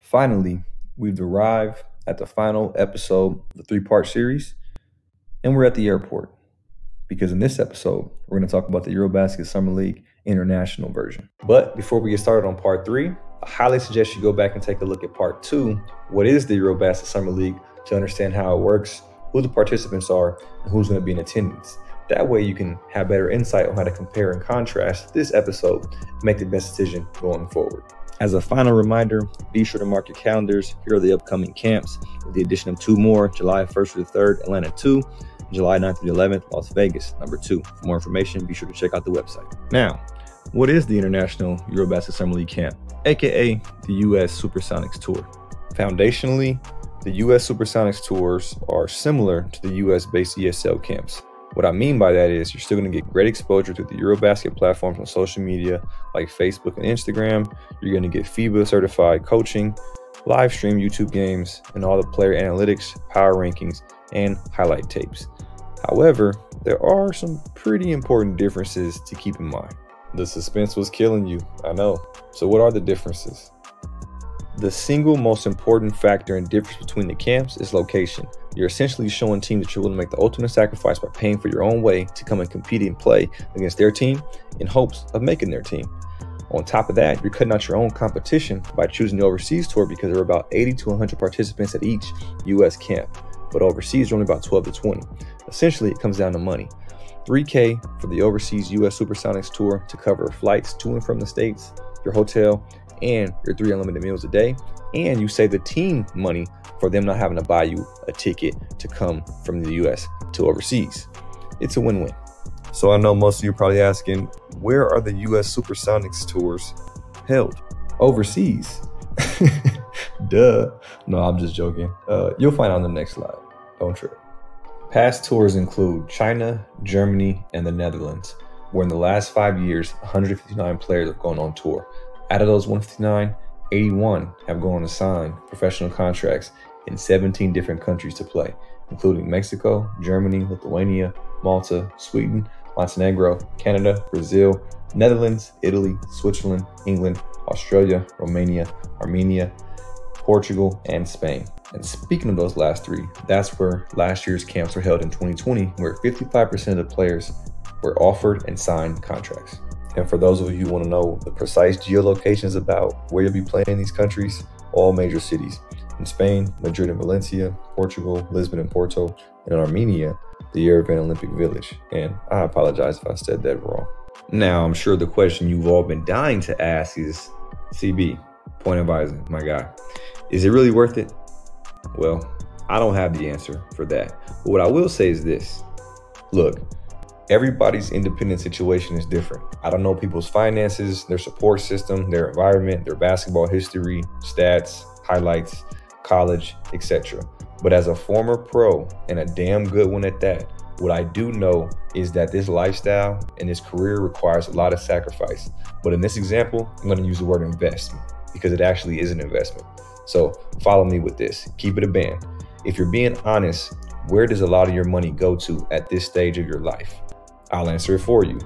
Finally, we've arrived at the final episode of the three-part series, and we're at the airport because in this episode, we're going to talk about the Eurobasket Summer League International version. But before we get started on part 3, I highly suggest you go back and take a look at part 2. What is the Eurobasket Summer League, to understand how it works, who the participants are, and who's going to be in attendance. That way you can have better insight on how to compare and contrast this episode and make the best decision going forward. As a final reminder, be sure to mark your calendars. Here are the upcoming camps, with the addition of 2 more, July 1st through the 3rd, Atlanta 2, and July 9th through the 11th, Las Vegas, number 2. For more information, be sure to check out the website. Now, what is the International Eurobasket Summer League Camp, aka the US Supersonics Tour? Foundationally, the US Supersonics tours are similar to the US-based ESL camps. What I mean by that is you're still going to get great exposure to the Eurobasket platforms on social media like Facebook and Instagram. You're going to get FIBA certified coaching, live stream YouTube games, and all the player analytics, power rankings, and highlight tapes. However, there are some pretty important differences to keep in mind. The suspense was killing you, I know. So what are the differences? The single most important factor and difference between the camps is location. You're essentially showing teams that you're willing to make the ultimate sacrifice by paying for your own way to come and compete and play against their team in hopes of making their team. On top of that, you're cutting out your own competition by choosing the overseas tour because there are about 80 to 100 participants at each US camp, but overseas are only about 12 to 20. Essentially, it comes down to money. $3,000 for the overseas US Supersonics tour to cover flights to and from the States, your hotel, and your 3 unlimited meals a day, and you save the team money for them not having to buy you a ticket to come from the US to overseas. It's a win-win. So I know most of you are probably asking, where are the US Supersonics tours held? Overseas. Duh. No, I'm just joking. You'll find out on the next slide. Don't trip. Past tours include China, Germany, and the Netherlands, where in the last 5 years, 159 players have gone on tour. Out of those 159, 81 have gone on to sign professional contracts in 17 different countries to play, including Mexico, Germany, Lithuania, Malta, Sweden, Montenegro, Canada, Brazil, Netherlands, Italy, Switzerland, England, Australia, Romania, Armenia, Portugal, and Spain. And speaking of those last 3, that's where last year's camps were held in 2020, where 55% of the players were offered and signed contracts. And for those of you who want to know the precise geolocations about where you'll be playing in these countries, all major cities. In Spain, Madrid and Valencia, Portugal, Lisbon and Porto, and in Armenia, the Yerevan Olympic Village. And I apologize if I said that wrong. Now, I'm sure the question you've all been dying to ask is, CB, point advising, my guy, is it really worth it? Well, I don't have the answer for that. But what I will say is this. Look, everybody's independent situation is different. I don't know people's finances, their support system, their environment, their basketball history, stats, highlights, college, etc. But as a former pro, and a damn good one at that, what I do know is that this lifestyle and this career requires a lot of sacrifice. But in this example, I'm going to use the word investment because it actually is an investment. So follow me with this. Keep it a band. If you're being honest, where does a lot of your money go to at this stage of your life? I'll answer it for you.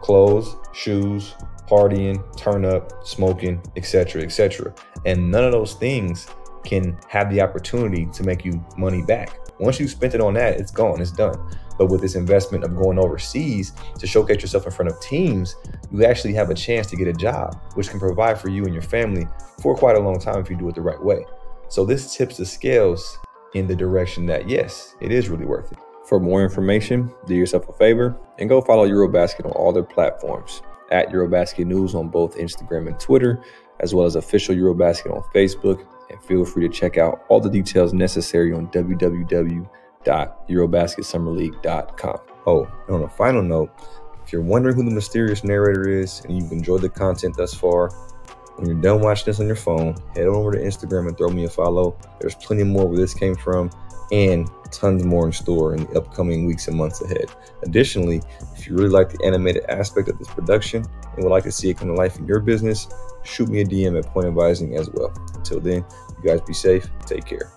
Clothes, shoes, partying, turn up, smoking, etc., etc. And none of those things can have the opportunity to make you money back. Once you've spent it on that, it's gone, it's done. But with this investment of going overseas to showcase yourself in front of teams, you actually have a chance to get a job, which can provide for you and your family for quite a long time if you do it the right way. So this tips the scales in the direction that, yes, it is really worth it. For more information, do yourself a favor and go follow Eurobasket on all their platforms, at Eurobasket News on both Instagram and Twitter, as well as official Eurobasket on Facebook. And feel free to check out all the details necessary on www.EurobasketSummerLeague.com. Oh, and on a final note, if you're wondering who the mysterious narrator is and you've enjoyed the content thus far, when you're done watching this on your phone, head on over to Instagram and throw me a follow. There's plenty more where this came from and tons more in store in the upcoming weeks and months ahead. Additionally, if you really like the animated aspect of this production and would like to see it come to life in your business, shoot me a DM at Point Advising as well. Until then, you guys be safe. Take care.